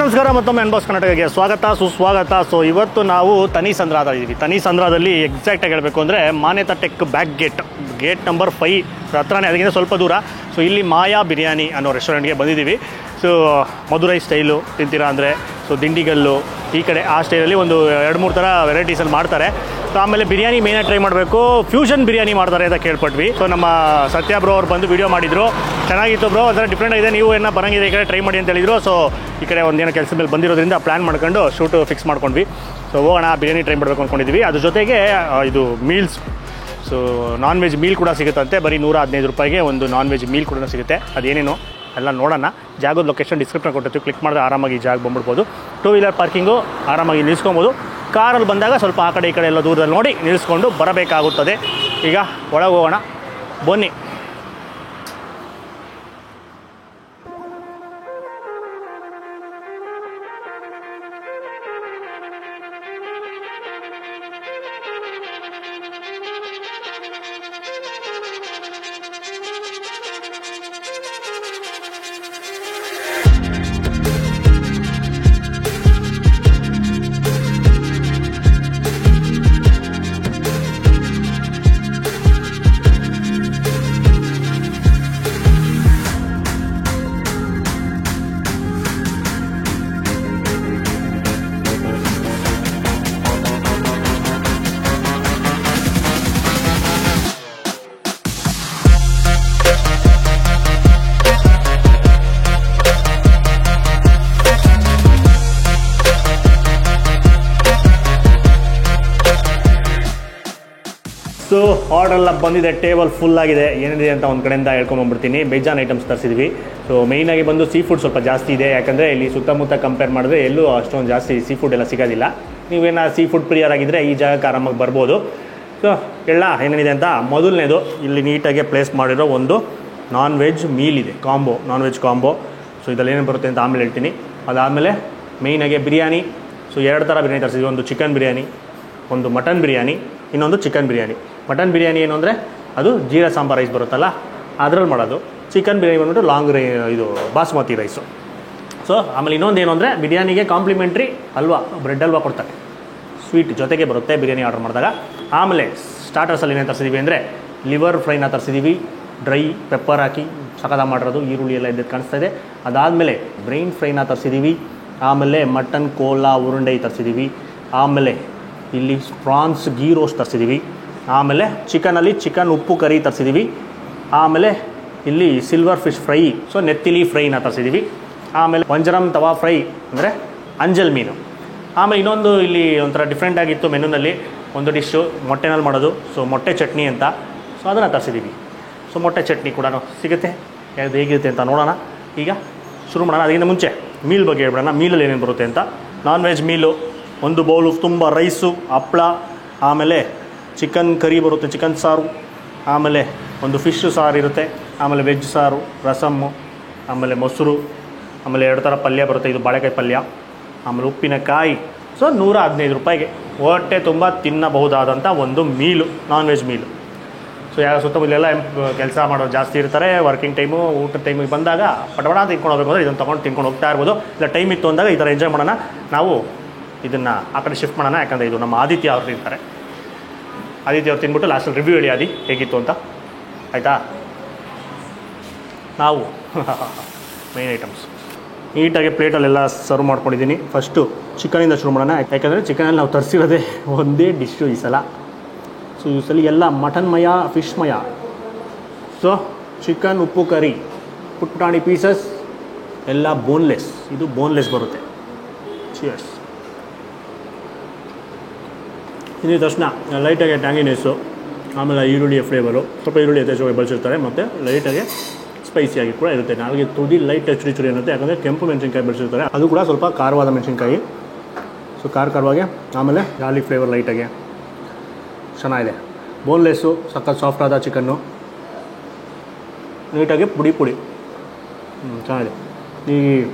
ನಮಸ್ಕಾರ ಮತ್ತೊಮ್ಮೆ N boss ಕರ್ನಾಟಕಕ್ಕೆ ಸ್ವಾಗತ ಸುಸ್ವಾಗತ. ಸೊ ಇವತ್ತು ನಾವು ತನಿಸಂದ್ರದ ಇದ್ದೀವಿ. ತನಿಸಂದ್ರದಲ್ಲಿ ಎಕ್ಸಾಕ್ಟಾಗಿ ಹೇಳಬೇಕು ಅಂದರೆ ಮಾನ್ಯತಾ ಟೆಕ್ ಬ್ಯಾಕ್ ಗೇಟ್ ನಂಬರ್ 5 ಹತ್ರನೇ, ಅದಕ್ಕಿಂತ ಸ್ವಲ್ಪ ದೂರ. ಸೊ ಇಲ್ಲಿ ಮಾಯಾ ಬಿರಿಯಾನಿ ಅನ್ನೋ ರೆಸ್ಟೋರೆಂಟ್ಗೆ ಬಂದಿದ್ದೀವಿ. ಸೊ ಮಧುರೈ ಸ್ಟೈಲು ತಿಂತೀರಾ ಅಂದರೆ ಸೊ ದಿಂಡಿಗಲ್ಲು ಈ ಕಡೆ ಆ ಸ್ಟೈಲಲ್ಲಿ ಒಂದು 2-3 ಥರ ವೆರೈಟೀಸಲ್ಲಿ ಮಾಡ್ತಾರೆ. ಸೊ ಆಮೇಲೆ ಬಿರಿಯಾನಿ ಮೇನಾಗಿ ಟ್ರೈ ಮಾಡಬೇಕು, ಫ್ಯೂಷನ್ ಬಿರಿಯಾನಿ ಮಾಡ್ತಾರೆ ಅಂತ ಕೇಳ್ಪಟ್ವಿ. ಸೊ ನಮ್ಮ ಸತ್ಯ ಬ್ರೋ ಅವ್ರು ಬಂದು ವೀಡಿಯೋ ಮಾಡಿದ್ರು, ಚೆನ್ನಾಗಿತ್ತು ಬ್ರೋ, ಅದರ ಡಿಫ್ರೆಂಟ್ ಆಗಿದೆ, ನೀವು ಏನೋ ಬರೋಂಗಿದೆ ಈ ಕಡೆ ಟ್ರೈ ಮಾಡಿ ಅಂತ ಹೇಳಿದ್ರು. ಸೊ ಈ ಕಡೆ ಒಂದೇನೋ ಕೆಲಸದ ಮೇಲೆ ಬಂದಿರೋದ್ರಿಂದ ಪ್ಲ್ಯಾನ್ ಮಾಡ್ಕೊಂಡು ಶೂಟು ಫಿಕ್ಸ್ ಮಾಡ್ಕೊಂಡ್ವಿ. ಸೊ ಹೋಗೋಣ ಬಿರಿಯಾನಿ ಟ್ರೈ ಮಾಡಬೇಕು ಅಂದ್ಕೊಂಡಿದ್ವಿ. ಅದ್ರ ಜೊತೆಗೆ ಇದು meals, so non veg meal ಕೂಡ ಸಿಗುತ್ತಂತೆ. ಬರೀ 115 ರೂಪಾಯಿಗೆ ಒಂದು ನಾನ್ ವೆಜ್ ಮೀಲ್ ಕೂಡ ಸಿಗುತ್ತೆ. ಅದೇನೇನು ಎಲ್ಲ ನೋಡೋಣ. ಜಾಗದ ಲೊಕೇಶನ್ ಡಿಸ್ಕ್ರಿಪ್ಷನ್ ಕೊಟ್ಟಿರ್ತೀವಿ, ಕ್ಲಿಕ್ ಮಾಡಿದ್ರೆ ಆರಾಮಾಗಿ ಈ ಜಾಗ ಬಂದ್ಬಿಡ್ಬೋದು. 2 ವೀಲರ್ ಪಾರ್ಕಿಂಗು ಆರಾಮಾಗಿ ನಿಲ್ಲಿಸ್ಕೊಬೋದು. ಕಾರಲ್ಲಿ ಬಂದಾಗ ಸ್ವಲ್ಪ ಆ ಕಡೆ ಈ ಕಡೆ ಎಲ್ಲ ದೂರದಲ್ಲಿ ನೋಡಿ ನಿಲ್ಲಿಸ್ಕೊಂಡು ಬರಬೇಕಾಗುತ್ತದೆ. ಈಗ ಒಳಗೆ ಹೋಗೋಣ ಬನ್ನಿ. ಸೊ ಆರ್ಡ್ರೆಲ್ಲ ಬಂದಿದೆ, ಟೇಬಲ್ ಫುಲ್ ಆಗಿದೆ. ಏನಿದೆ ಅಂತ ಒಂದು ಕಡೆಯಿಂದ ಹೇಳ್ಕೊಂಬಂದ್ಬಿಡ್ತೀನಿ. ಬೇಜಾನ್ ಐಟಮ್ಸ್ ತರಿಸಿದ್ವಿ. ಸೊ ಮೇಯ್ನಾಗಿ ಬಂದು ಸೀ ಫುಡ್ ಸ್ವಲ್ಪ ಜಾಸ್ತಿ ಇದೆ, ಯಾಕಂದರೆ ಇಲ್ಲಿ ಸುತ್ತಮುತ್ತ ಕಂಪೇರ್ ಮಾಡಿದ್ರೆ ಎಲ್ಲೂ ಅಷ್ಟೊಂದು ಜಾಸ್ತಿ ಸೀ ಫುಡ್ ಎಲ್ಲ ಸಿಗೋದಿಲ್ಲ. ನೀವೇನ ಸೀ ಫುಡ್ ಪ್ರಿಯರಾಗಿದ್ದರೆ ಈ ಜಾಗಕ್ಕೆ ಆರಾಮಾಗಿ ಬರ್ಬೋದು. ಸೊ ಎಲ್ಲ ಏನೇನಿದೆ ಅಂತ ಮೊದಲನೇದು ಇಲ್ಲಿ ನೀಟಾಗಿ ಪ್ಲೇಸ್ ಮಾಡಿರೋ ಒಂದು ನಾನ್ ವೆಜ್ ಮೀಲ್ ಇದೆ, ನಾನ್ ವೆಜ್ ಕಾಂಬೋ. ಸೊ ಇದರಲ್ಲಿ ಏನೇನು ಬರುತ್ತೆ ಅಂತ ಆಮೇಲೆ ಹೇಳ್ತೀನಿ. ಅದಾದಮೇಲೆ ಮೇಯ್ನಾಗೆ ಬಿರಿಯಾನಿ. ಸೊ 2 ಥರ ಬಿರಿಯಾನಿ ತರಿಸಿದ್ವಿ, ಒಂದು ಚಿಕನ್ ಬಿರಿಯಾನಿ, ಒಂದು ಮಟನ್ ಬಿರಿಯಾನಿ, ಇನ್ನೊಂದು ಚಿಕನ್ ಬಿರಿಯಾನಿ. ಮಟನ್ ಬಿರಿಯಾನಿ ಏನು ಅಂದರೆ ಅದು ಜೀರಾ ಸಾಂಬಾರ್ ರೈಸ್ ಬರುತ್ತಲ್ಲ ಅದ್ರಲ್ಲಿ ಮಾಡೋದು. ಚಿಕನ್ ಬಿರಿಯಾನಿ ಬಂದ್ಬಿಟ್ಟು ಇದು ಬಾಸ್ಮತಿ ರೈಸು. ಸೊ ಆಮೇಲೆ ಇನ್ನೊಂದು ಏನು ಅಂದರೆ ಬಿರಿಯಾನಿಗೆ ಕಾಂಪ್ಲಿಮೆಂಟ್ರಿ ಬ್ರೆಡ್ ಹಲ್ವಾ ಕೊಡ್ತಾರೆ, ಸ್ವೀಟ್ ಜೊತೆಗೆ ಬರುತ್ತೆ ಬಿರಿಯಾನಿ ಆರ್ಡರ್ ಮಾಡಿದಾಗ. ಆಮೇಲೆ ಸ್ಟಾರ್ಟರ್ಸಲ್ಲಿ ಏನೇನು ತರಿಸಿದ್ದೀವಿ ಅಂದರೆ ಲಿವರ್ ಫ್ರೈನ ತರಿಸಿದ್ದೀವಿ, ಡ್ರೈ ಪೆಪ್ಪರ್ ಹಾಕಿ ಸಕದ ಮಾಡಿರೋದು, ಈರುಳ್ಳಿ ಎಲ್ಲ ಇದ್ದದ್ದು ಕಾಣಿಸ್ತಾ ಇದೆ. ಅದಾದಮೇಲೆ ಬ್ರೈನ್ ಫ್ರೈನ ತರಿಸಿದ್ದೀವಿ. ಆಮೇಲೆ ಮಟನ್ ಕೋಲಾ ಉರುಂಡೈ ತರಿಸಿದ್ದೀವಿ. ಆಮೇಲೆ ಇಲ್ಲಿ ಪ್ರಾನ್ಸ್ ಗೀ ರೋಸ್ಟ್ ತರಿಸಿದ್ದೀವಿ. ಆಮೇಲೆ ಚಿಕನಲ್ಲಿ ಚಿಕನ್ ಉಪ್ಪು ಕರಿ ತರಿಸಿದ್ದೀವಿ. ಆಮೇಲೆ ಇಲ್ಲಿ ಸಿಲ್ವರ್ ಫಿಶ್ ಫ್ರೈ, ಸೊ ನೆತ್ತಿಲಿ ಫ್ರೈನ ತರಿಸಿದ್ದೀವಿ. ಆಮೇಲೆ ವಂಜರಮ್ ತವಾ ಫ್ರೈ ಅಂದರೆ ಅಂಜಲ್ ಮೀನು. ಆಮೇಲೆ ಇನ್ನೊಂದು ಇಲ್ಲಿ ಒಂಥರ ಡಿಫ್ರೆಂಟ್ ಆಗಿತ್ತು ಮೆನುನಲ್ಲಿ ಒಂದು ಡಿಶ್ಶು ಮೊಟ್ಟೆನಲ್ಲಿ ಮಾಡೋದು, ಸೊ ಮೊಟ್ಟೆ ಚಟ್ನಿ ಅಂತ. ಸೊ ಅದನ್ನು ತರಿಸಿದ್ದೀವಿ. ಸೊ ಮೊಟ್ಟೆ ಚಟ್ನಿ ಕೂಡ ಸಿಗುತ್ತೆ, ಅದು ಹೇಗಿರುತ್ತೆ ಅಂತ ನೋಡೋಣ. ಈಗ ಶುರು ಮಾಡೋಣ. ಅದಕ್ಕಿಂತ ಮುಂಚೆ ಮೀಲ್ ಬಗ್ಗೆ ಹೇಳ್ಬಿಡೋಣ. ಮೀಲಲ್ಲಿ ಏನೇನು ಬರುತ್ತೆ ಅಂತ. ನಾನ್ ವೆಜ್ ಮೀಲು, ಒಂದು ಬೌಲು ತುಂಬ ರೈಸು, ಹಪ್ಪಳ, ಆಮೇಲೆ ಚಿಕನ್ ಕರಿ ಬರುತ್ತೆ, ಚಿಕನ್ ಸಾರು, ಆಮೇಲೆ ಒಂದು ಫಿಶ್ ಸಾರು ಇರುತ್ತೆ, ಆಮೇಲೆ ವೆಜ್ ಸಾರು, ರಸಮ್ಮು, ಆಮೇಲೆ ಮೊಸರು, ಆಮೇಲೆ 2 ಥರ ಪಲ್ಯ ಬರುತ್ತೆ, ಇದು ಬಾಳೆಕಾಯಿ ಪಲ್ಯ, ಆಮೇಲೆ ಉಪ್ಪಿನಕಾಯಿ. ಸೊ 115 ರೂಪಾಯಿಗೆ ಹೊಟ್ಟೆ ತುಂಬ ತಿನ್ನಬಹುದಾದಂಥ ಒಂದು meal, non veg meal. So ಯಾವ ಸುತ್ತಮುತ್ತಲೆಲ್ಲ ಕೆಲಸ ಮಾಡೋರು ಜಾಸ್ತಿ ಇರ್ತಾರೆ, ವರ್ಕಿಂಗ್ ಟೈಮು ಊಟದ ಟೈಮಿಗೆ ಬಂದಾಗ ಪಟಪಟ ತಿನ್ಕೊಂಡು ಹೋಗ್ಬೇಕು ಅಂದರೆ ಇದನ್ನು ತೊಗೊಂಡು ತಿನ್ಕೊಂಡು ಹೋಗ್ತಾ ಇರ್ಬೋದು. ಇಲ್ಲ ಟೈಮ್ ಇತ್ತು ಅಂದಾಗ ಈ ಥರ ಎಂಜಾಯ್ ಮಾಡೋಣ. ನಾವು ಇದನ್ನು ಆ ಕಡೆ ಶಿಫ್ಟ್ ಮಾಡೋಣ, ಯಾಕಂದರೆ ಇದು ನಮ್ಮ ಆದಿತ್ಯ ಅವ್ರು ಇರ್ತಾರೆ. ಆದಿತ್ಯ ಅವ್ರು ತಿನ್ಬಿಟ್ಟು ಲಾಸ್ಟಲ್ಲಿ ರಿವ್ಯೂ ಹೇಳಿ ಆದಿ ಹೇಗಿತ್ತು ಅಂತ, ಆಯಿತಾ? ನಾವು ಮೇನ್ ಐಟಮ್ಸ್ ನೀಟಾಗಿ ಪ್ಲೇಟಲ್ಲೆಲ್ಲ ಸರ್ವ್ ಮಾಡ್ಕೊಂಡಿದ್ದೀನಿ. ಫಸ್ಟು ಚಿಕನಿಂದ ಶುರು ಮಾಡೋಣ, ಯಾಕಂದರೆ ಚಿಕನಲ್ಲಿ ನಾವು ತರಿಸಿರೋದೇ ಒಂದೇ ಡಿಶ್ಶು ಈ ಸಲ. ಸೊ ಈ ಸಲ ಎಲ್ಲ ಮಟನ್ ಮಯ, ಫಿಶ್ ಮಯ. ಸೊ ಚಿಕನ್ ಉಪ್ಪು ಕರಿ, ಪುಟ್ಟಾಣಿ ಪೀಸಸ್ ಎಲ್ಲ ಬೋನ್ಲೆಸ್, ಇದು ಬೋನ್ಲೆಸ್ ಬರುತ್ತೆ. ಚಿಯರ್ಸ್. ಇನ್ನಿದ ತಕ್ಷಣ ಲೈಟಾಗಿ ಟ್ಯಾಂಗಿನೆಸ್ಸು, ಆಮೇಲೆ ಈರುಳ್ಳಿಯ ಫ್ಲೇವರು, ಸ್ವಲ್ಪ ಈರುಳ್ಳಿ ಯಥೇಚ್ಛವಾಗಿ ಬಳಸಿರ್ತಾರೆ, ಮತ್ತು ಲೈಟಾಗಿ ಸ್ಪೈಸಿಯಾಗಿ ಕೂಡ ಇರುತ್ತೆ. ನಾಲ್ಗೆ ತುದಿ ಲೈಟ್ ಚುರಿ ಚುರಿ ಅನ್ನುತ್ತೆ, ಯಾಕಂದರೆ ಕೆಂಪು ಮೆಣಸಿನ್ಕಾಯಿ ಬಳಸಿರ್ತಾರೆ, ಅದು ಕೂಡ ಸ್ವಲ್ಪ ಖಾರವಾದ ಮೆಣಸಿನ್ಕಾಯಿ. ಸೊ ಖಾರವಾಗಿ, ಆಮೇಲೆ ಗಾರ್ಲಿಕ್ ಫ್ಲೇವರ್ ಲೈಟಾಗಿ ಚೆನ್ನಾಗಿದೆ. ಬೋನ್ಲೆಸ್ಸು, ಸಖತ್ ಸಾಫ್ಟ್ ಆದ ಚಿಕನ್ನು, ನೀಟಾಗಿ ಪುಡಿ ಚೆನ್ನಾಗಿದೆ. ಈ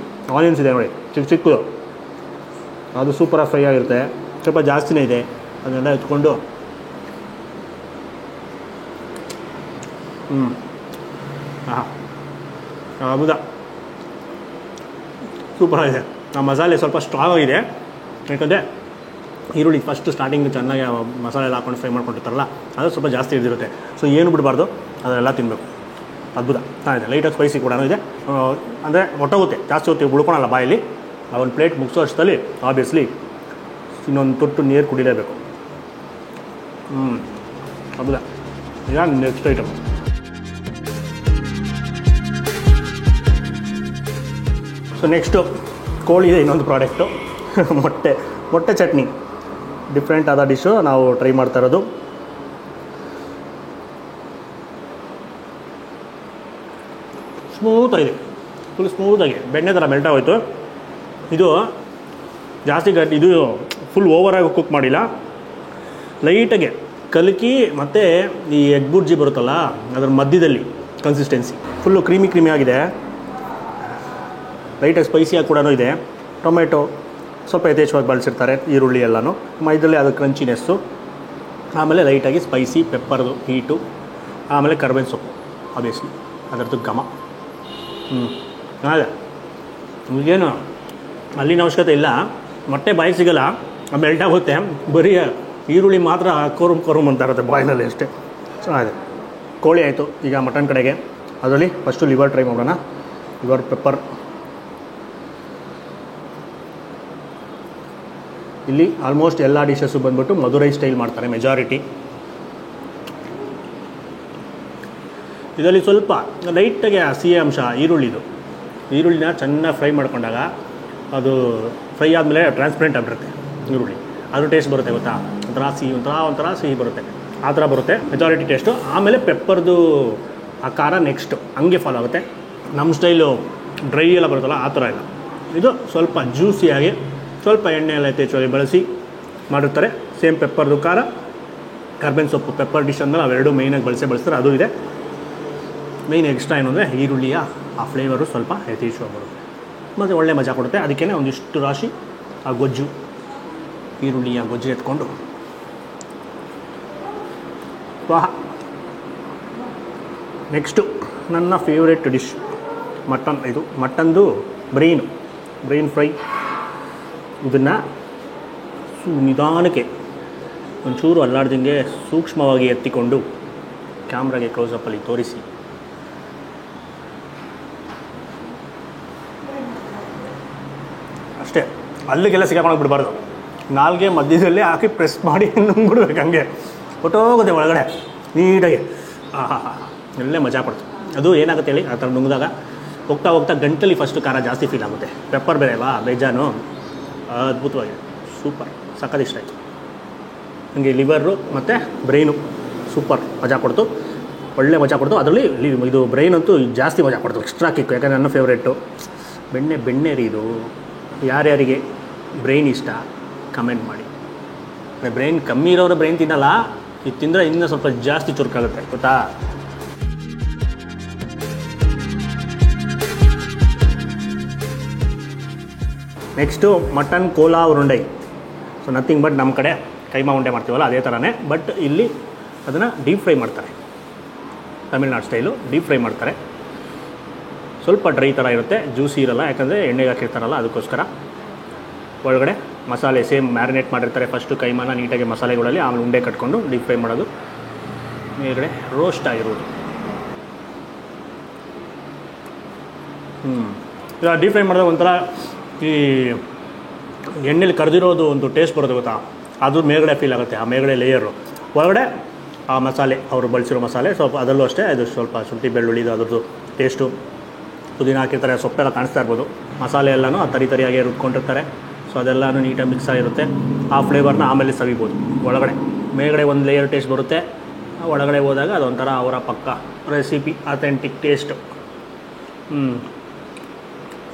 ಆನಿಯನ್ಸ್ ಇದೆ ನೋಡಿ, ಚಿಕ್ಕದು, ಅದು ಸೂಪರಾಗಿ ಫ್ರೈ ಆಗಿರುತ್ತೆ, ಸ್ವಲ್ಪ ಜಾಸ್ತಿನೇ ಇದೆ. ಅದನ್ನೆಲ್ಲ ಎತ್ಕೊಂಡು ಹೌದಾ, ಸೂಪರಾಗಿದೆ. ಆ ಮಸಾಲೆ ಸ್ವಲ್ಪ ಸ್ಟ್ರಾಂಗ್ ಆಗಿದೆ, ಯಾಕಂದರೆ ಈರುಳ್ಳಿ ಫಸ್ಟ್ ಸ್ಟಾರ್ಟಿಂಗ್ ಚೆನ್ನಾಗಿ ಮಸಾಲೆ ಎಲ್ಲ ಹಾಕೊಂಡು ಫ್ರೈ ಮಾಡ್ಕೊಂಡಿರ್ತಾರಲ್ಲ ಅದು ಸ್ವಲ್ಪ ಜಾಸ್ತಿ ಇದ್ದಿರುತ್ತೆ. ಸೊ ಏನು ಬಿಡಬಾರ್ದು, ಅದನ್ನೆಲ್ಲ ತಿನ್ನಬೇಕು. ಅದ್ಭುತ ಚೆನ್ನಾಗಿದೆ. ಲೈಟಾಗಿ ಸ್ಪೈಸಿ ಕೂಡ ಇದೆ, ಅಂದರೆ ಹೊಟ್ಟೋಗುತ್ತೆ, ಜಾಸ್ತಿ ಹೊತ್ತು ಉಳ್ಕೊಳಲ್ಲ ಬಾಯಲ್ಲಿ. ಆ ಒಂದು ಪ್ಲೇಟ್ ಮುಗಿಸೋ ಅಷ್ಟರಲ್ಲಿ ಆಬ್ವಿಯಸ್ಲಿ ಇನ್ನೊಂದು ತೊಟ್ಟು ನೀರು ಕುಡಿಲೇಬೇಕು. ಅದ್ಭುತ. ಈಗ ನೆಕ್ಸ್ಟ್ ಐಟಮ್ ಸೊ ನೆಕ್ಸ್ಟು ಕೋಳಿ ಇದೆ, ಇನ್ನೊಂದು ಪ್ರಾಡಕ್ಟು ಮೊಟ್ಟೆ ಚಟ್ನಿ. ಡಿಫ್ರೆಂಟ್ ಆದ ಡಿಶ್ಶು ನಾವು ಟ್ರೈ ಮಾಡ್ತಾ ಇರೋದು. ಸ್ಮೂತಾಗಿದೆ, ಫುಲ್ ಸ್ಮೂತಾಗಿ ಬೆಣ್ಣೆ ಥರ ಮೆಲ್ಟ್ ಆಗೋಯ್ತು. ಇದು ಜಾಸ್ತಿ ಇದು ಫುಲ್ ಓವರಾಗಿ ಕುಕ್ ಮಾಡಿಲ್ಲ, ಲೈಟಾಗೆ ಕಲಕಿ ಮತ್ತು ಈ ಎಗ್ ಬುರ್ಜಿ ಬರುತ್ತಲ್ಲ ಅದರ ಮಧ್ಯದಲ್ಲಿ ಕನ್ಸಿಸ್ಟೆನ್ಸಿ ಫುಲ್ಲು ಕ್ರೀಮಿ ಆಗಿದೆ. ಲೈಟಾಗಿ ಸ್ಪೈಸಿಯಾಗಿ ಕೂಡ ಇದೆ. ಟೊಮೆಟೊ ಸ್ವಲ್ಪ ಯಥೇಚ್ಛವಾಗಿ ಬಳಸಿರ್ತಾರೆ, ಈರುಳ್ಳಿ ಎಲ್ಲನೂ ಇದರಲ್ಲಿ ಅದು ಕ್ರಂಚಿನೆಸ್ಸು, ಆಮೇಲೆ ಲೈಟಾಗಿ ಸ್ಪೈಸಿ ಪೆಪ್ಪರ್ದು ಹೀಟು, ಆಮೇಲೆ ಕರ್ಬೇವಿನ ಸೊಪ್ಪು ಆಬ್ವಿಯಸ್ಲಿ ಅದರದ್ದು ಘಮ. ಅದೇ ಈಗೇನು ಅಲ್ಲಿನ ಅವಶ್ಯಕತೆ ಇಲ್ಲ, ಮೊಟ್ಟೆ ಬಾಯಿಗೆ ಸಿಗೋಲ್ಲ, ಮೆಲ್ಟ್ ಆಗುತ್ತೆ, ಬರೀ ಈರುಳ್ಳಿ ಮಾತ್ರ ಕೊರುಮ್ ಅಂತ ಇರುತ್ತೆ ಬಾಯ್ನಲ್ಲಿ ಅಷ್ಟೇ. ಚೆನ್ನಾಗಿದೆ. ಕೋಳಿ ಆಯಿತು, ಈಗ ಮಟನ್ ಕಡೆಗೆ. ಅದರಲ್ಲಿ ಫಸ್ಟು ಲಿವರ್ ಟ್ರೈ ಮಾಡೋಣ. ಲಿವರ್ ಪೆಪ್ಪರ್ ಇಲ್ಲಿ ಆಲ್ಮೋಸ್ಟ್ ಎಲ್ಲ ಡಿಶಸ್ಸು ಬಂದ್ಬಿಟ್ಟು ಮಧುರೈ ಸ್ಟೈಲ್ ಮಾಡ್ತಾರೆ ಮೆಜಾರಿಟಿ. ಇದರಲ್ಲಿ ಸ್ವಲ್ಪ ಲೈಟಾಗಿ ಸಿಹಿ ಅಂಶ ಈರುಳ್ಳಿನ ಚೆನ್ನಾಗಿ ಫ್ರೈ ಮಾಡ್ಕೊಂಡಾಗ ಅದು ಫ್ರೈ ಆದಮೇಲೆ ಟ್ರಾನ್ಸ್ಪರೆಂಟ್ ಆಗಿಬಿಡುತ್ತೆ ಈರುಳ್ಳಿ, ಅದು ಟೇಸ್ಟ್ ಬರುತ್ತೆ ಗೊತ್ತಾ, ಒಂಥರ ಸಿಹಿ ಬರುತ್ತೆ, ಆ ಥರ ಬರುತ್ತೆ ಮೆಜಾರಿಟಿ ಟೇಸ್ಟು. ಆಮೇಲೆ ಪೆಪ್ಪರ್ದು ಆ ಖಾರ ನೆಕ್ಸ್ಟು ಹಂಗೆ ಫಾಲೋ ಆಗುತ್ತೆ. ನಮ್ಮ ಸ್ಟೈಲು ಡ್ರೈ ಎಲ್ಲ ಬರುತ್ತಲ್ಲ ಆ ಥರ ಇಲ್ಲ, ಇದು ಸ್ವಲ್ಪ ಜ್ಯೂಸಿಯಾಗಿ ಸ್ವಲ್ಪ ಎಣ್ಣೆ ಎಲ್ಲ ಯಥೇಚ್ಛವಾಗಿ ಬಳಸಿ ಮಾಡಿರ್ತಾರೆ. ಸೇಮ್ ಪೆಪ್ಪರ್ದು ಖಾರ, ಕರ್ಬೇವಿನ ಸೊಪ್ಪು, ಪೆಪ್ಪರ್ ಡಿಶ್ ಅಂದರೆ ಅವೆರಡು ಮೇಯ್ನಾಗಿ ಬಳಸ್ತಾರೆ, ಅದು ಇದೆ. ಮೇಯ್ನ್ ಎಕ್ಸ್ಟ್ರಾ ಏನು ಅಂದರೆ ಈರುಳ್ಳಿಯ ಆ ಫ್ಲೇವರು ಸ್ವಲ್ಪ ಯಥೇಚ್ಛವಾಗಿ ಬರುತ್ತೆ ಮತ್ತು ಒಳ್ಳೆ ಮಜಾ ಕೊಡುತ್ತೆ. ಅದಕ್ಕೇ ಒಂದಿಷ್ಟು ರಾಶಿ ಆ ಗೊಜ್ಜು, ಈರುಳ್ಳಿಯ ಗೊಜ್ಜು ಎತ್ಕೊಂಡು ವಾಹ. ನೆಕ್ಸ್ಟು ನನ್ನ ಫೇವ್ರೆಟ್ ಡಿಶ್ ಮಟನ್. ಇದು ಮಟನ್ದು ಬ್ರೈನ್ ಫ್ರೈ. ಇದನ್ನು ನಿಧಾನಕ್ಕೆ ಒಂಚೂರು ಅಲ್ಲಾಡ್ದಂಗೆ ಸೂಕ್ಷ್ಮವಾಗಿ ಎತ್ತಿಕೊಂಡು ಕ್ಯಾಮ್ರಾಗೆ ಕ್ಲೋಸಪ್ಪಲ್ಲಿ ತೋರಿಸಿ ಅಷ್ಟೇ. ಅಲ್ಲಿಗೆಲ್ಲ ಸಿಗಾಕೊಂಡು ಬಿಡಬಾರ್ದು, ನಾಲ್ಗೆ ಮಧ್ಯದಲ್ಲೇ ಹಾಕಿ ಪ್ರೆಸ್ ಮಾಡಿ ನುಂಗ್ಬಿಡ್ಬೇಕು, ಹಂಗೆ ಹೊಟ್ಟೋಗುತ್ತೆ ಒಳಗಡೆ ನೀಟಾಗಿ. ಎಲ್ಲೇ ಮಜಾ ಪಡ್ತು. ಅದು ಏನಾಗುತ್ತೆ ಹೇಳಿ, ಆ ಥರ ನುಂಗಿದಾಗ ಹೋಗ್ತಾ ಗಂಟಲಿ ಫಸ್ಟು ಖಾರ ಜಾಸ್ತಿ ಫೀಲ್ ಆಗುತ್ತೆ, ಪೆಪ್ಪರ್ ಬೇರೆ ಅಲ್ವಾ ಬೇಜಾನು, ಅದ್ಭುತವಾಗಿದೆ, ಸೂಪರ್, ಸಖತ್ ಇಷ್ಟ ಆಯಿತು ನನಗೆ. ಲಿವರು ಮತ್ತು ಬ್ರೈನು ಸೂಪರ್ ಮಜಾ ಕೊಡ್ತು, ಒಳ್ಳೆ ಮಜಾ ಕೊಡ್ತು. ಅದರಲ್ಲಿ ಇದು ಬ್ರೈನ್ ಅಂತೂ ಜಾಸ್ತಿ ಮಜಾ ಕೊಡ್ತು, ಎಕ್ಸ್ಟ್ರಾ ಕಿಕ್ಕು. ಯಾಕಂದರೆ ನನ್ನ ಫೇವ್ರೇಟು ಬೆಣ್ಣೆ ರೀ ಇದು. ಯಾರ್ಯಾರಿಗೆ ಬ್ರೈನ್ ಇಷ್ಟ ಕಮೆಂಟ್ ಮಾಡಿ. ಬ್ರೈನ್ ಕಮ್ಮಿ ಇರೋರು ಬ್ರೈನ್ ತಿನ್ನಲ್ಲ, ಇದು ತಿಂದರೆ ಇನ್ನೂ ಸ್ವಲ್ಪ ಜಾಸ್ತಿ ಚುರುಕಾಗುತ್ತೆ ಗೊತ್ತಾ. Next mutton kola urundai. So nothing but ನಮ್ಮ ಕಡೆ ಕೈಮಾ ಉಂಡೆ ಮಾಡ್ತೀವಲ್ಲ ಅದೇ ಥರನೇ, ಬಟ್ ಇಲ್ಲಿ ಅದನ್ನು ಡೀಪ್ ಫ್ರೈ ಮಾಡ್ತಾರೆ, ತಮಿಳ್ನಾಡು ಸ್ಟೈಲು ಡೀಪ್ ಫ್ರೈ ಮಾಡ್ತಾರೆ. ಸ್ವಲ್ಪ ಡ್ರೈ ಥರ ಇರುತ್ತೆ, ಜ್ಯೂಸಿ ಇರಲ್ಲ, ಯಾಕಂದರೆ ಎಣ್ಣೆಗೆ ಹಾಕಿರ್ತಾರಲ್ಲ ಅದಕ್ಕೋಸ್ಕರ. ಒಳಗಡೆ ಮಸಾಲೆ ಸೇಮ್ ಮ್ಯಾರಿನೇಟ್ ಮಾಡಿರ್ತಾರೆ, ಫಸ್ಟು ಕೈಮಾನ ನೀಟಾಗಿ ಮಸಾಲೆಗಳಲ್ಲಿ, ಆಮೇಲೆ ಉಂಡೆ ಕಟ್ಕೊಂಡು ಡೀಪ್ ಫ್ರೈ ಮಾಡೋದು. ಮೇಲ್ಗಡೆ ರೋಸ್ಟ್ ಆಗಿರೋದು. ಈಗ ಡೀಪ್ ಫ್ರೈ ಮಾಡಿದಾಗ ಒಂಥರ ಈ ಎಣ್ಣೆಲಿ ಕರೆದಿರೋದು ಒಂದು ಟೇಸ್ಟ್ ಬರೋದು ಗೊತ್ತಾ, ಅದು ಮೇಲ್ಗಡೆ ಫೀಲ್ ಆಗುತ್ತೆ, ಆ ಮೇಲ್ಗಡೆ ಲೇಯರು. ಒಳಗಡೆ ಆ ಮಸಾಲೆ, ಅವರು ಬಳಸಿರೋ ಮಸಾಲೆ ಸ್ವಲ್ಪ, ಅದರಲ್ಲೂ ಅಷ್ಟೇ ಅದು ಸ್ವಲ್ಪ ಶುಂಠಿ ಬೆಳ್ಳುಳ್ಳಿದು ಅದ್ರದ್ದು ಟೇಸ್ಟು, ಪುದೀನ ಹಾಕಿರ್ತಾರೆ, ಸೊಪ್ಪೆಲ್ಲ ಕಾಣಿಸ್ತಾ ಇರ್ಬೋದು. ಮಸಾಲೆ ಎಲ್ಲನೂ ಆ ತರಿಯಾಗಿ ರುಬ್ಕೊಂಡಿರ್ತಾರೆ. ಸೊ ಅದೆಲ್ಲನೂ ನೀಟಾಗಿ ಮಿಕ್ಸ್ ಆಗಿರುತ್ತೆ. ಆ ಫ್ಲೇವರ್ನ ಆಮೇಲೆ ಸವಿಬೋದು. ಮೇಲ್ಗಡೆ ಒಂದು ಲೇಯರ್ ಟೇಸ್ಟ್ ಬರುತ್ತೆ, ಒಳಗಡೆ ಹೋದಾಗ ಅದೊಂಥರ ಅವರ ಪಕ್ಕ ರೆಸಿಪಿ ಅಥೆಂಟಿಕ್ ಟೇಸ್ಟು.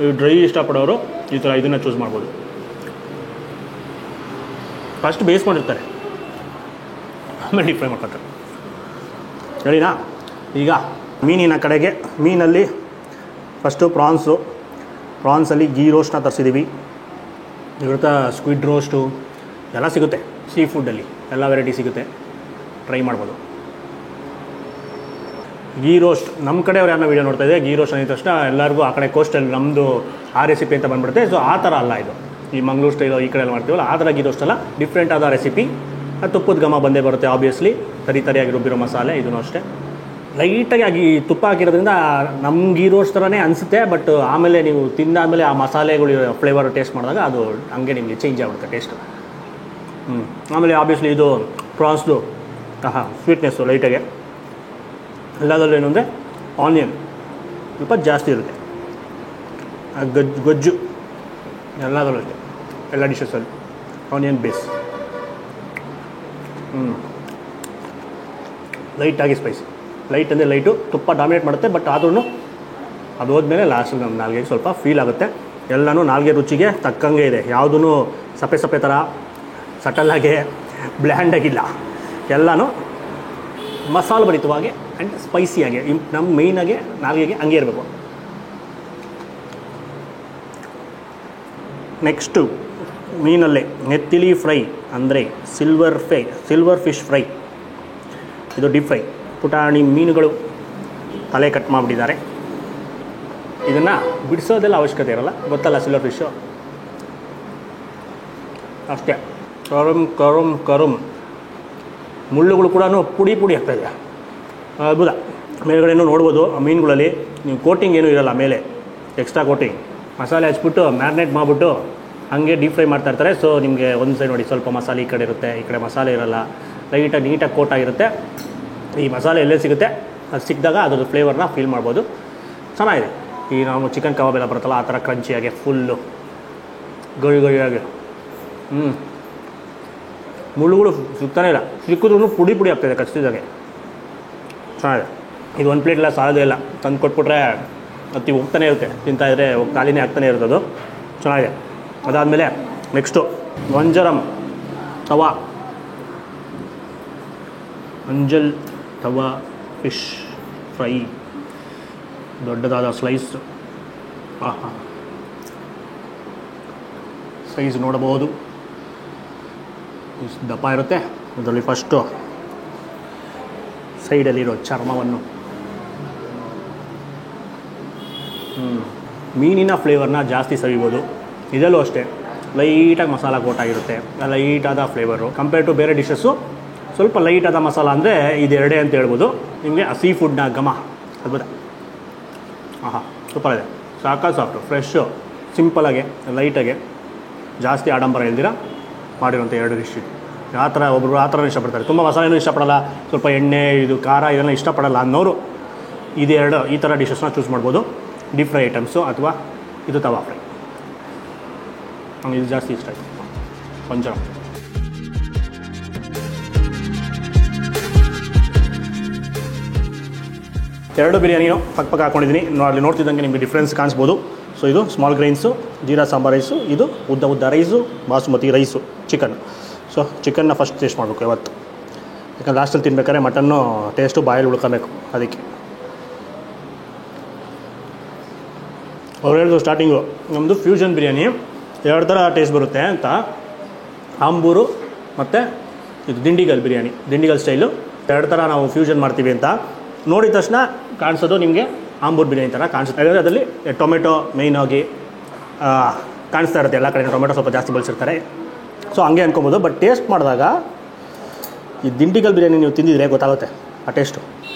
ಈ ಡ್ರೈ ಇಷ್ಟಪಡೋರು ಈ ಥರ ಇದನ್ನು ಚೂಸ್ ಮಾಡ್ಬೋದು. ಫಸ್ಟ್ ಬೇಯಿಸ್ಕೊಂಡಿರ್ತಾರೆ, ಆಮೇಲೆ ಡೀಪ್ ಫ್ರೈ ಮಾಡ್ಕೊತಾರೆ. ಹೇಳಿನಾ. ಈಗ ಮೀನಿನ ಕಡೆಗೆ, ಮೀನಲ್ಲಿ ಫಸ್ಟು ಪ್ರಾನ್ಸಲ್ಲಿ ಗೀ ರೋಸ್ಟ್ನ ತರಿಸಿದ್ದೀವಿ. ಇವ್ರತ್ತ ಸ್ಕ್ವಿಡ್ ರೋಸ್ಟು ಎಲ್ಲ ಸಿಗುತ್ತೆ, ಸೀ ಫುಡ್ಡಲ್ಲಿ ಎಲ್ಲ ವೆರೈಟಿ ಸಿಗುತ್ತೆ, ಟ್ರೈ ಮಾಡ್ಬೋದು. ಗೀ ರೋಸ್ಟ್ ನಮ್ಮ ಕಡೆ ಅವ್ರು ಯಾರನ್ನ ವೀಡಿಯೋ ನೋಡ್ತಾಯಿದ್ದೆ, ಗೀ ರೋಸ್ಟ್ ಅಂದಿದ ತಕ್ಷಣ ಎಲ್ಲರಿಗೂ ಆ ಕಡೆ ಕೋಸ್ಟಲ್ಲಿ ನಮ್ಮದು ಆ ರೆಸಿಪಿ ಅಂತ ಬಂದ್ಬಿಡುತ್ತೆ. ಸೊ ಆ ಥರ ಅಲ್ಲ ಇದು, ಈ ಮಂಗಳೂರು ಸ್ಟೈಲು ಈ ಕಡೆ ಎಲ್ಲ ಮಾಡ್ತೀವಲ್ಲ ಆ ಥರ ಗೀ ರೋಸ್ಟ್ ಅಲ್ಲ, ಡಿಫ್ರೆಂಟ್ ಆದ ರೆಸಿಪಿ. ಅದು ತುಪ್ಪದ ಘಮ ಬಂದೇ ಬರುತ್ತೆ ಆಬ್ವಿಯಸ್ಲಿ, ತರಿಯಾಗಿ ರುಬ್ಬಿರೋ ಮಸಾಲೆ ಇದೂ ಅಷ್ಟೇ. ಲೈಟಾಗಿ ಆಗಿ ತುಪ್ಪ ಹಾಕಿರೋದ್ರಿಂದ ನಮ್ಮ ಗೀ ರೋಸ್ಟ್ ಥರನೇ ಅನಿಸುತ್ತೆ, ಬಟ್ ಆಮೇಲೆ ನೀವು ತಿಂದಾದಮೇಲೆ ಆ ಮಸಾಲೆಗಳು ಫ್ಲೇವರ್ ಟೇಸ್ಟ್ ಮಾಡಿದಾಗ ಅದು ಹಂಗೆ ನಿಮಗೆ ಚೇಂಜ್ ಆಗಿಬಿಡುತ್ತೆ ಟೇಸ್ಟ್. ಆಮೇಲೆ ಆಬ್ವಿಯಸ್ಲಿ ಇದು ಪ್ರಾನ್ಸ್ದು ಸ್ವೀಟ್ನೆಸ್ಸು ಲೈಟಾಗೆ. ಎಲ್ಲದರಲ್ಲೂ ಏನು ಅಂದರೆ ಆನಿಯನ್ ಸ್ವಲ್ಪ ಜಾಸ್ತಿ ಇರುತ್ತೆ, ಗೊಜ್ಜು ಎಲ್ಲದರಲ್ಲೂ ಅಷ್ಟೇ, ಎಲ್ಲ ಡಿಶಸಲ್ಲಿ ಆನಿಯನ್ ಬೇಸ್. ಲೈಟಾಗಿ ಸ್ಪೈಸಿ, ಲೈಟ್ ಅಂದರೆ ಲೈಟು, ತುಪ್ಪ ಡಾಮಿನೇಟ್ ಮಾಡುತ್ತೆ, ಬಟ್ ಆದ್ರೂ ಅದು ಹೋದ್ಮೇಲೆ ಲಾಸ್ಟ್ ನಮ್ಮ ನಾಲ್ಗೆಗೆ ಸ್ವಲ್ಪ ಫೀಲ್ ಆಗುತ್ತೆ. ಎಲ್ಲನೂ ನಾಲ್ಗೆ ರುಚಿಗೆ ತಕ್ಕಂಗೆ ಇದೆ, ಯಾವುದೂ ಸಪ್ಪೆ ಸಪ್ಪೆ ಥರ ಸಟಲ್ಲಾಗೆ ಬ್ಲ್ಯಾಂಡಾಗಿಲ್ಲ, ಎಲ್ಲನೂ ಮಸಾಲೆ ಭರಿತವಾಗಿ ಆ್ಯಂಡ್ ಸ್ಪೈಸಿಯಾಗಿ ನಮ್ಮ ಮೇಯ್ನಾಗೆ ನಾಲ್ಗೆಗೆ ಹಂಗೆ ಇರಬೇಕು. ನೆಕ್ಸ್ಟು ಮೀನಲ್ಲೇ ನೆತ್ತಿಲಿ ಫ್ರೈ ಅಂದರೆ ಸಿಲ್ವರ್ ಫಿಶ್ ಫ್ರೈ. ಇದು ಡೀಪ್ ಫ್ರೈ, ಪುಟಾಣಿ ಮೀನುಗಳು ತಲೆ ಕಟ್ ಮಾಡಿಬಿಟ್ಟಿದ್ದಾರೆ. ಇದನ್ನು ಬಿಡಿಸೋದೆಲ್ಲ ಅವಶ್ಯಕತೆ ಇರೋಲ್ಲ, ಗೊತ್ತಲ್ಲ ಸಿಲ್ವರ್ ಫಿಶ್ಶು ಅಷ್ಟೇ. ಕರುಮ್ ಮುಳ್ಳುಗಳು ಕೂಡ ಪುಡಿ ಆಗ್ತಾಯಿದೆ, ಅದ್ಭುತ. ಮೇಲ್ಗಡೆನೂ ನೋಡ್ಬೋದು ಆ ಮೀನುಗಳಲ್ಲಿ ನೀವು ಕೋಟಿಂಗ್ ಏನೂ ಇರೋಲ್ಲ, ಮೇಲೆ ಎಕ್ಸ್ಟ್ರಾ ಕೋಟಿಂಗ್ ಮಸಾಲೆ ಹಚ್ಬಿಟ್ಟು ಮ್ಯಾರಿನೇಟ್ ಮಾಡಿಬಿಟ್ಟು ಹಾಗೆ ಡೀಪ್ ಫ್ರೈ ಮಾಡ್ತಾಯಿರ್ತಾರೆ. ಸೊ ನಿಮಗೆ ಒಂದು ಸೈಡ್ ನೋಡಿ ಸ್ವಲ್ಪ ಮಸಾಲೆ ಈ ಕಡೆ ಇರುತ್ತೆ, ಈ ಕಡೆ ಮಸಾಲೆ ಇರೋಲ್ಲ, ಲೈಟಾಗಿ ನೀಟಾಗಿ ಕೋಟ್ ಆಗಿರುತ್ತೆ. ಈ ಮಸಾಲೆ ಎಲ್ಲೇ ಸಿಗುತ್ತೆ ಅದು ಸಿಕ್ಕಿದಾಗ ಅದ್ರದ್ದು ಫ್ಲೇವರ್ನ ಫೀಲ್ ಮಾಡ್ಬೋದು, ಚೆನ್ನಾಗಿದೆ. ಈ ನಾವು ಚಿಕನ್ ಕಬಾಬ್ ಎಲ್ಲ ಬರುತ್ತಲ್ಲ ಆ ಥರ ಕ್ರಂಚಿಯಾಗಿ ಫುಲ್ಲು ಗರಿಯಾಗಿ. ಮುಳ್ಳುಗಳು ಸಿಗ್ತಾನೆ ಇಲ್ಲ, ಸಿಕ್ಕಿದ್ರೂ ಪುಡಿ ಆಗ್ತಾಯಿದೆ ಕಚ್ತಿದ್ದಾಗೆ, ಚೆನ್ನಾಗಿದೆ. ಇದು ಒಂದು ಪ್ಲೇಟ್ ಎಲ್ಲ ಸಾಲೋದೇ ಇಲ್ಲ, ತಂದು ಕೊಟ್ಬಿಟ್ರೆ ಅತಿ ಹೋಗ್ತಾನೆ ಇರುತ್ತೆ, ತಿಂತಾಯಿದ್ರೆ ಖಾಲಿನೇ ಆಗ್ತಾನೆ ಇರ್ತದು, ಚೆನ್ನಾಗಿದೆ. ಅದಾದಮೇಲೆ ನೆಕ್ಸ್ಟು ವಂಜರಮ್ ತವಾ ಫಿಶ್ ಫ್ರೈ, ದೊಡ್ಡದಾದ ಸ್ಲೈಸ್. ಸೈಜ್ ನೋಡಬಹುದು, ದಪ್ಪ ಇರುತ್ತೆ. ಅದರಲ್ಲಿ ಫಸ್ಟು ಸೈಡಲ್ಲಿರೋ ಚರ್ಮವನ್ನು ಮೀನಿನ ಫ್ಲೇವರ್ನ ಜಾಸ್ತಿ ಸವಿಬೋದು. ಇದರಲ್ಲೂ ಅಷ್ಟೇ ಲೈಟಾಗಿ ಮಸಾಲ ಕೋಟಾಗಿರುತ್ತೆ, ಲೈಟಾದ ಫ್ಲೇವರು. ಕಂಪೇರ್ ಟು ಬೇರೆ ಡಿಶಸ್ಸು ಸ್ವಲ್ಪ ಲೈಟಾದ ಮಸಾಲ ಅಂದರೆ ಇದೆರಡೇ ಅಂತ ಹೇಳ್ಬೋದು. ನಿಮಗೆ ಆ ಸೀ ಫುಡ್ನ ಘಮ ಅದ್ಭುತ. ಸೂಪರ್ ಇದೆ, ಸಾಫ್ಟು ಫ್ರೆಶ್ಶು, ಸಿಂಪಲಾಗೆ ಲೈಟಾಗೆ, ಜಾಸ್ತಿ ಆಡಂಬರ ಇಲ್ದಿರ ಮಾಡಿರೋಂಥ ಎರಡು ಡಿಶ್. ಆ ಥರ ಒಬ್ಬರು ಆ ಥರ ಇಷ್ಟಪಡ್ತಾರೆ, ತುಂಬ ಮಸಾಲೆನೂ ಇಷ್ಟಪಡಲ್ಲ, ಸ್ವಲ್ಪ ಎಣ್ಣೆ ಇದು ಖಾರ ಇದೆಲ್ಲ ಇಷ್ಟಪಡಲ್ಲ ಅನ್ನೋರು ಇದೆರಡು ಈ ಥರ ಡಿಶಸ್ನ ಚೂಸ್ ಮಾಡ್ಬೋದು. ಡೀಪ್ ಫ್ರೈ ಐಟಮ್ಸು ಅಥವಾ ಇದು ತವಾ ಫ್ರೈ, ಇದು ಜಾಸ್ತಿ ಇಷ್ಟ ಆಯಿತು. ವಂಜರಮ್ ಎರಡು ಬಿರಿಯಾನಿನೂ ಪಕ್ಕ ಹಾಕ್ಕೊಂಡಿದ್ದೀನಿ, ಅಲ್ಲಿ ನೋಡ್ತಿದ್ದಂಗೆ ನಿಮಗೆ ಡಿಫ್ರೆನ್ಸ್ ಕಾಣಿಸ್ಬೋದು. ಸೊ ಇದು small grains jeera sambar rice, ಇದು ಉದ್ದ rice basmati rice, chicken. So ಚಿಕನ್ನ ಫಸ್ಟ್ ಟೇಸ್ಟ್ ಮಾಡಬೇಕು ಯಾವತ್ತು, ಯಾಕಂದ್ರೆ ಲಾಸ್ಟಲ್ಲಿ ತಿನ್ಬೇಕಾದ್ರೆ ಮಟನ್ನು ಟೇಸ್ಟು ಬಾಯಲ್ಲಿ ಉಳ್ಕೊಬೇಕು. ಅದಕ್ಕೆ ಅವ್ರು ಹೇಳಿದ್ರು ಸ್ಟಾರ್ಟಿಂಗು ನಮ್ಮದು ಫ್ಯೂಷನ್ ಬಿರಿಯಾನಿ ಎರಡು ಥರ ಟೇಸ್ಟ್ ಬರುತ್ತೆ ಅಂತ, ಆಂಬೂರು ಮತ್ತು ಇದು ದಿಂಡಿಗಲ್ ಬಿರಿಯಾನಿ, ದಿಂಡಿಗಲ್ ಸ್ಟೈಲು ಎರಡು ಥರ ನಾವು ಫ್ಯೂಷನ್ ಮಾಡ್ತೀವಿ ಅಂತ. ನೋಡಿದ ತಕ್ಷಣ ಕಾಣಿಸೋದು ನಿಮಗೆ ಆಂಬೂರು ಬಿರಿಯಾನಿ ಥರ ಕಾಣಿಸುತ್ತೆ. ಯಾಕಂದರೆ ಅದರಲ್ಲಿ ಟೊಮೆಟೊ ಮೇಯ್ನಾಗಿ ಕಾಣಿಸ್ತಾ ಇರುತ್ತೆ, ಎಲ್ಲ ಕಡೆ ಟೊಮೆಟೊ ಸ್ವಲ್ಪ ಜಾಸ್ತಿ ಬಳಸಿರ್ತಾರೆ. ಸೊ ಹಂಗೆ ಅನ್ಕೊಬೋದು, ಬಟ್ ಟೇಸ್ಟ್ ಮಾಡಿದಾಗ ಈ ದಿಂಡಿಗಲ್ ಬಿರಿಯಾನಿ ನೀವು ತಿಂದಿದ್ರೆ ಗೊತ್ತಾಗುತ್ತೆ ಆ ಟೇಸ್ಟು.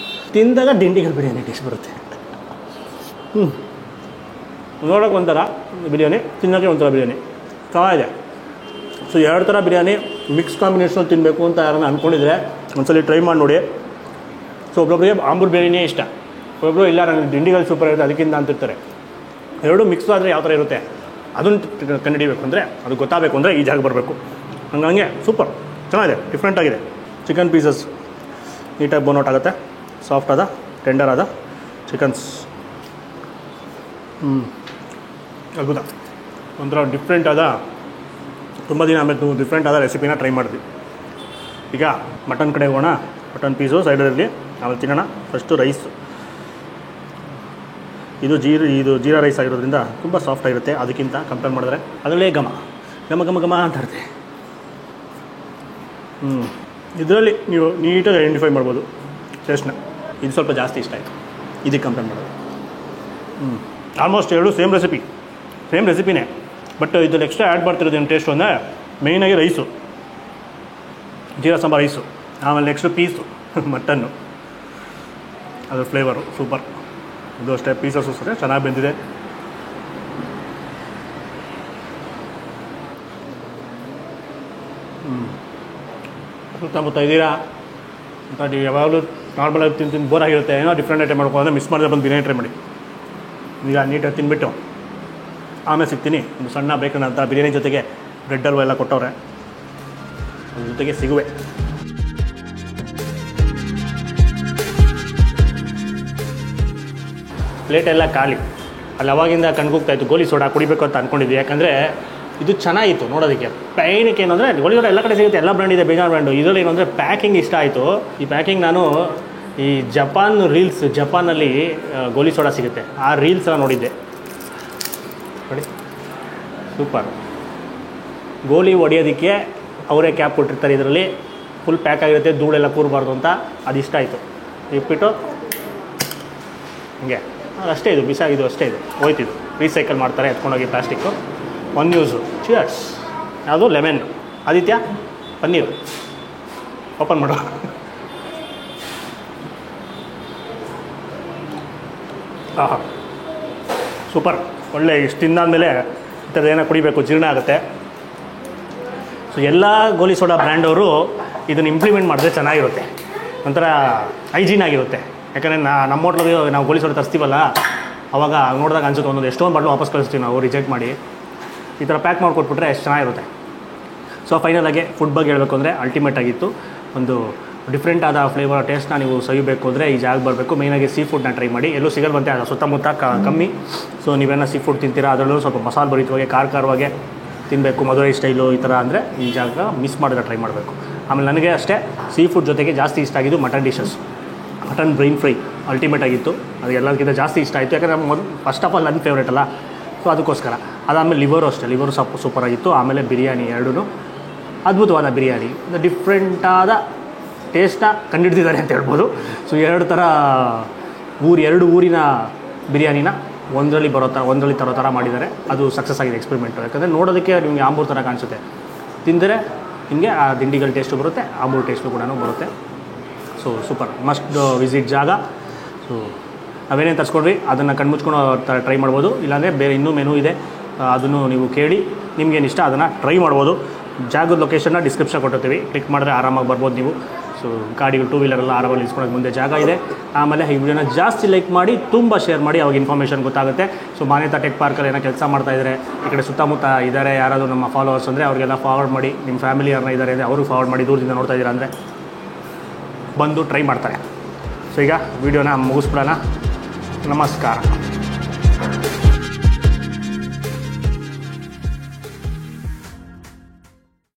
ತಿಂದಾಗ ದಿಂಡಿಗಲ್ ಬಿರಿಯಾನಿ ಟೇಸ್ಟ್ ಬರುತ್ತೆ. ನೋಡೋಕೆ ಒಂಥರ ಬಿರಿಯಾನಿ, ತಿನ್ನೋಕ್ಕೆ ಒಂಥರ ಬಿರಿಯಾನಿ, ಚೆನ್ನಾಗಿದೆ. ಸೊ ಎರಡು ಥರ ಬಿರಿಯಾನಿ ಮಿಕ್ಸ್ ಕಾಂಬಿನೇಷನಲ್ಲಿ ತಿನ್ನಬೇಕು ಅಂತ ಯಾರನ್ನ ಅಂದ್ಕೊಂಡಿದ್ರೆ ಒಂದ್ಸಲ ಟ್ರೈ ಮಾಡಿ ನೋಡಿ. ಸೊ ಒಬ್ಬೊಬ್ಬರಿಗೆ ಆಂಬೂರು ಬಿರಿಯಾನಿಯೇ ಇಷ್ಟ, ಒಬ್ಬೊಬ್ಬರು ಇಲ್ಲ ನನಗೆ ದಿಂಡಿಗಲ್ ಸೂಪರ್ ಇರುತ್ತೆ ಅದಕ್ಕಿಂತ ಅಂತಿರ್ತಾರೆ. ಎರಡು ಮಿಕ್ಸ್ ಆದರೆ ಯಾವ ಥರ ಇರುತ್ತೆ ಅದನ್ನು ಕಂಡುಹಿಡಿಬೇಕು ಅಂದರೆ, ಅದು ಗೊತ್ತಾಗಬೇಕು ಅಂದರೆ ಈ ಜಾಗ ಬರಬೇಕು. ಹಂಗೆ ಸೂಪರ್ ಚೆನ್ನಾಗಿದೆ, ಡಿಫ್ರೆಂಟಾಗಿದೆ. ಚಿಕನ್ ಪೀಸಸ್ ನೀಟಾಗಿ ಬೋನೌಟ್ ಆಗುತ್ತೆ, ಸಾಫ್ಟ್ ಆದ ಟೆಂಡರ್ ಆದ ಚಿಕನ್ಸ್. ಅದ್ಭುತ, ಒಂಥರ ಡಿಫ್ರೆಂಟ್ ಆದ, ತುಂಬ ದಿನ ಆಮೇಲೆ ಡಿಫ್ರೆಂಟ್ ಆದ ರೆಸಿಪಿನ ಟ್ರೈ ಮಾಡಿದ್ವಿ. ಈಗ ಮಟನ್ ಕಡೆ ಹೋಗೋಣ. ಮಟನ್ ಪೀಸು ಸೈಡಲ್ಲಿ ಆಮೇಲೆ ತಿನ್ನೋಣ. ಫಸ್ಟು ರೈಸು, ಇದು ಜೀರಾ ರೈಸ್ ಆಗಿರೋದ್ರಿಂದ ತುಂಬ ಸಾಫ್ಟ್ ಆಗಿರುತ್ತೆ, ಅದಕ್ಕಿಂತ ಕಂಪೇರ್ ಮಾಡಿದ್ರೆ ಅದರಲ್ಲೇ ಘಮ ಅಂತ ಇರುತ್ತೆ. ಇದರಲ್ಲಿ ನೀವು ನೀಟಾಗಿ ಐಡೆಂಟಿಫೈ ಮಾಡ್ಬೋದು ಟೇಸ್ಟ್ನ. ಇದು ಸ್ವಲ್ಪ ಜಾಸ್ತಿ ಇಷ್ಟ ಆಯಿತು ಇದಕ್ಕೆ ಕಂಪೇರ್ ಮಾಡೋದು. ಆಲ್ಮೋಸ್ಟ್ ಎರಡು ಸೇಮ್ ರೆಸಿಪಿ, ಸೇಮ್ ರೆಸಿಪಿನೇ, ಬಟ್ ಇದ್ರಲ್ಲಿ ಎಕ್ಸ್ಟ್ರಾ ಆ್ಯಡ್ ಮಾಡ್ತಿರೋದು ಏನು ಟೇಸ್ಟು ಅಂದರೆ ಮೇಯ್ನಾಗಿ ರೈಸು, ಜೀರಾ ಸಾಂಬಾರು ರೈಸು, ಆಮೇಲೆ ನೆಕ್ಸ್ಟು ಪೀಸು ಮಟನ್ನು, ಅದ್ರ ಫ್ಲೇವರು ಸೂಪರ್. ಇದು ಅಷ್ಟೇ ಪೀಸಸ್ಸು ಸರಿ ಚೆನ್ನಾಗಿ ಬೆಂದಿದೆ. ಸುತ್ತಮುತ್ತ ಇದ್ದೀರಾ ಅಂತ ನೀವು ಯಾವಾಗಲೂ ನಾರ್ಮಲಾಗಿ ತಿಂದು ಬೋರ್ ಆಗಿರುತ್ತೆ, ಏನೋ ಡಿಫ್ರೆಂಟ್ ಐಟಮ್ ಮಾಡ್ಕೊಂಡ್ರೆ ಮಿಸ್ ಮಾಡಿದ್ರೆ ಬಂದು ಬಿರಿಯಾನಿ ಟ್ರೈ ಮಾಡಿ. ಈಗ ನೀಟಾಗಿ ತಿನ್ಬಿಟ್ಟು ಆಮೇಲೆ ಸಿಗ್ತೀನಿ. ಒಂದು ಸಣ್ಣ ಬೇಕಂತ ಬಿರಿಯಾನಿ ಜೊತೆಗೆ ಬ್ರೆಡ್ ಹಲ್ವ ಎಲ್ಲ ಕೊಟ್ಟವ್ರೆ, ಅದ್ರ ಜೊತೆಗೆ ಸಿಗುವೆ. ಪ್ಲೇಟೆಲ್ಲ ಖಾಲಿ. ಅಲ್ಲಿ ಅವಾಗಿಂದ ಕಣ್ಗೋಗ್ತಾಯಿತ್ತು ಗೋಲಿ ಸೋಡಾ ಕುಡಿಬೇಕು ಅಂತ ಅಂದ್ಕೊಂಡಿದ್ವಿ, ಯಾಕಂದರೆ ಇದು ಚೆನ್ನಾಗಿತ್ತು ನೋಡೋದಕ್ಕೆ. ಪೈನಕ್ಕೆ ಏನಂದರೆ ಗೋಲಿ ಸೋಡಾ ಎಲ್ಲ ಕಡೆ ಸಿಗುತ್ತೆ, ಎಲ್ಲ ಬ್ರ್ಯಾಂಡ್ ಇದೆ, ಬೇಜಾನ್ ಬ್ರ್ಯಾಂಡು. ಇದರಲ್ಲಿ ಏನಂದರೆ ಪ್ಯಾಕಿಂಗ್ ಇಷ್ಟ ಆಯಿತು. ಈ ಪ್ಯಾಕಿಂಗ್ ನಾನು ಈ ಜಪಾನಲ್ಲಿ ಗೋಲಿ ಸೋಡಾ ಸಿಗುತ್ತೆ, ಆ ರೀಲ್ಸ್ ಎಲ್ಲ ನೋಡಿದ್ದೆ ನೋಡಿ. ಸೂಪರ್. ಗೋಲಿ ಹೊಡಿಯೋದಕ್ಕೆ ಅವರೇ ಕ್ಯಾಪ್ ಕೊಟ್ಟಿರ್ತಾರೆ, ಇದರಲ್ಲಿ ಫುಲ್ ಪ್ಯಾಕ್ ಆಗಿರುತ್ತೆ, ಧೂಳೆಲ್ಲ ಕೂರಬಾರ್ದು ಅಂತ. ಅದು ಇಷ್ಟ ಆಯಿತು. ಇಟ್ಬಿಟ್ಟು ಹಿಂಗೆ ಅಷ್ಟೇ, ಇದು ಬಿಸಾಗಿದ್ದು ಅಷ್ಟೇ, ಇದು ಹೋಯ್ತಿದ್ದು ರೀಸೈಕಲ್ ಮಾಡ್ತಾರೆ ಎತ್ಕೊಂಡೋಗಿ ಪ್ಲಾಸ್ಟಿಕ್ಕು. One use. ಚಿಯರ್ಸ್. ಯಾವುದು ಲೆಮನ್. ಆದಿತ್ಯ ಪನ್ನೀರು ಓಪನ್ ಮಾಡು. ಆಹಾ ಸೂಪರ್. ಒಳ್ಳೆ ಇಷ್ಟು ತಿಂದಾದಮೇಲೆ ಈ ಥರದ್ದು ಏನೋ ಕುಡಿಬೇಕು, ಜೀರ್ಣ ಆಗುತ್ತೆ. ಸೊ ಎಲ್ಲ ಗೋಲಿ ಸೋಡಾ ಬ್ರ್ಯಾಂಡವರು ಇದನ್ನು ಇಂಪ್ಲಿಮೆಂಟ್ ಮಾಡಿದ್ರೆ ಚೆನ್ನಾಗಿರುತ್ತೆ, ಒಂಥರ ಹೈಜೀನ್ ಆಗಿರುತ್ತೆ. ಯಾಕಂದರೆ ನಮ್ಮ ಹೋಟ್ಲಿಗೆ ನಾವು ಗೋಲಿ ಸೋಡಾ ತರಿಸ್ತೀವಲ್ಲ, ಅವಾಗ ನೋಡಿದಾಗ ಅನ್ಸುತ್ತೆ ಒಂದೊಂದು ಎಷ್ಟೊಂದು ಬಾಟ್ಲು ವಾಪಸ್ ಕಳಿಸ್ತೀವಿ ನಾವು ರಿಜೆಕ್ಟ್ ಮಾಡಿ. ಈ ಥರ ಪ್ಯಾಕ್ ಮಾಡಿಕೊಟ್ಬಿಟ್ರೆ ಎಷ್ಟು ಚೆನ್ನಾಗಿರುತ್ತೆ. ಸೊ ಫೈನಲಾಗಿ ಫುಡ್ ಬಗ್ಗೆ ಹೇಳಬೇಕು ಅಂದರೆ ಅಲ್ಟಿಮೇಟ್ ಆಗಿತ್ತು. ಒಂದು ಡಿಫ್ರೆಂಟ್ ಆದ ಫ್ಲೇವರ್ ಟೇಸ್ಟ್ನ ನೀವು ಸವಿಬೇಕು ಅಂದರೆ ಈ ಜಾಗ ಬರಬೇಕು. ಮೇಯ್ನಾಗಿ ಸೀ ಫುಡ್ನ ಟ್ರೈ ಮಾಡಿ, ಎಲ್ಲೂ ಸಿಗಲ್ವಂತೆ, ಅದು ಸುತ್ತಮುತ್ತ ಕಮ್ಮಿ. ಸೊ ನೀವೇನೋ ಸೀ ಫುಡ್ ತಿಂತೀರಾ, ಅದರಲ್ಲೂ ಸ್ವಲ್ಪ ಮಸಾಲೆ ಭರಿತವಾಗಿ ಖಾರವಾಗೆ ತಿನ್ನಬೇಕು, ಮದುವೆ ಸ್ಟೈಲು ಈ ಥರ ಅಂದರೆ ಈ ಜಾಗ ಮಿಸ್ ಮಾಡಿದ್ರೆ ಟ್ರೈ ಮಾಡಬೇಕು. ಆಮೇಲೆ ನನಗೆ ಅಷ್ಟೇ ಸೀ ಫುಡ್ ಜೊತೆಗೆ ಜಾಸ್ತಿ ಇಷ್ಟ ಆಗಿದ್ದು mutton dishes. Mutton brain fry ultimate ಆಗಿತ್ತು, ಅದು ಎಲ್ಲದಕ್ಕಿಂತ ಜಾಸ್ತಿ ಇಷ್ಟ ಆಯಿತು. ಯಾಕಂದರೆ ಫಸ್ಟ್ ಆಫ್ ಆಲ್ ನನ್ನ ಫೇವ್ರೇಟ್ ಅಲ್ಲ, ಸೊ ಅದಕ್ಕೋಸ್ಕರ. ಅದಾದಮೇಲೆ ಲಿವರು ಅಷ್ಟೇ, ಲಿವರು ಸೂಪರಾಗಿತ್ತು. ಆಮೇಲೆ ಬಿರಿಯಾನಿ ಎರಡೂ ಅದ್ಭುತವಾದ ಬಿರಿಯಾನಿ, ಡಿಫ್ರೆಂಟಾದ ಟೇಸ್ಟ್ನ ಕಂಡುಹಿಡ್ದಿದ್ದಾರೆ ಅಂತ ಹೇಳ್ಬೋದು. ಸೊ ಎರಡು ಊರಿನ ಬಿರಿಯಾನಿನ ಒಂದರಲ್ಲಿ ತರೋ ಥರ ಮಾಡಿದ್ದಾರೆ. ಅದು ಸಕ್ಸಸ್ ಆಗಿದೆ ಎಕ್ಸ್ಪೆರಿಮೆಂಟು. ಯಾಕಂದರೆ ನೋಡೋದಕ್ಕೆ ನಿಮಗೆ ಆಂಬೂರು ಥರ ಕಾಣಿಸುತ್ತೆ, ತಿಂದರೆ ನಿಮಗೆ ಆ ದಿಂಡಿಗಲ್ ಟೇಸ್ಟು ಬರುತ್ತೆ, ಆಂಬೂರು ಟೇಸ್ಟು ಕೂಡ ಬರುತ್ತೆ. ಸೊ ಸೂಪರ್, ಮಸ್ಟ್ ವಿಸಿಟ್ ಜಾಗ. ಸೊ ನಾವೇನೇನು ತರಿಸ್ಕೊಂಡ್ರಿ ಅದನ್ನು ಕಣ್ಮುಚ್ಕೊಂಡು ಟ್ರೈ ಮಾಡ್ಬೋದು, ಇಲ್ಲಾಂದರೆ ಬೇರೆ ಇನ್ನೂ ಮೆನು ಇದೆ, ಅದನ್ನು ನೀವು ಕೇಳಿ ನಿಮಗೇನು ಇಷ್ಟ ಅದನ್ನು ಟ್ರೈ ಮಾಡ್ಬೋದು. ಜಾಗದ ಲೊಕೇಶನ್ನ ಡಿಸ್ಕ್ರಿಪ್ಷನ್ ಕೊಟ್ಟಿರ್ತೀವಿ, ಕ್ಲಿಕ್ ಮಾಡಿದ್ರೆ ಆರಾಮಾಗಿ ಬರ್ಬೋದು ನೀವು. ಸೊ ಗಾಡಿಗಳು ಟೂ ವೀಲರೆಲ್ಲ ಆರಾಮಾಗಿ ನಿಲ್ಸ್ಕೊಳಕ್ಕೆ ಮುಂದೆ ಜಾಗ ಇದೆ. ಆಮೇಲೆ ಈ ವಿಡಿಯೋನ ಜಾಸ್ತಿ ಲೈಕ್ ಮಾಡಿ, ತುಂಬ ಶೇರ್ ಮಾಡಿ, ಅವಾಗ ಇನ್ಫಾರ್ಮೇಷನ್ ಗೊತ್ತಾಗುತ್ತೆ. ಸೊ ಮಾನ್ಯತಾ ಟೆಕ್ ಪಾರ್ಕಲ್ಲಿ ಏನೋ ಕೆಲಸ ಮಾಡ್ತಾಯಿದ್ದಾರೆ, ಈ ಕಡೆ ಸುತ್ತಮುತ್ತ ಇದ್ದಾರೆ ಯಾರಾದರೂ ನಮ್ಮ ಫಾಲೋವರ್ಸ್ ಅಂದರೆ ಅವ್ರಿಗೆಲ್ಲ ಫಾರ್ವರ್ಡ್ ಮಾಡಿ. ನಿಮ್ಮ ಫ್ಯಾಮಿಲಿ ಯಾರನ್ನ ಇದ್ದಾರೆ ಅಂದರೆ ಅವ್ರಿಗೆ ಫಾರ್ವರ್ಡ್ ಮಾಡಿ, ದೂರದಿಂದ ನೋಡ್ತಾ ಇದ್ದೀರಾ ಅಂದರೆ ಬಂದು ಟ್ರೈ ಮಾಡ್ತಾರೆ. ಸೊ ಈಗ ವಿಡಿಯೋನ ಮುಗಿಸ್ಬಿಡೋಣ. ನಮಸ್ಕಾರ.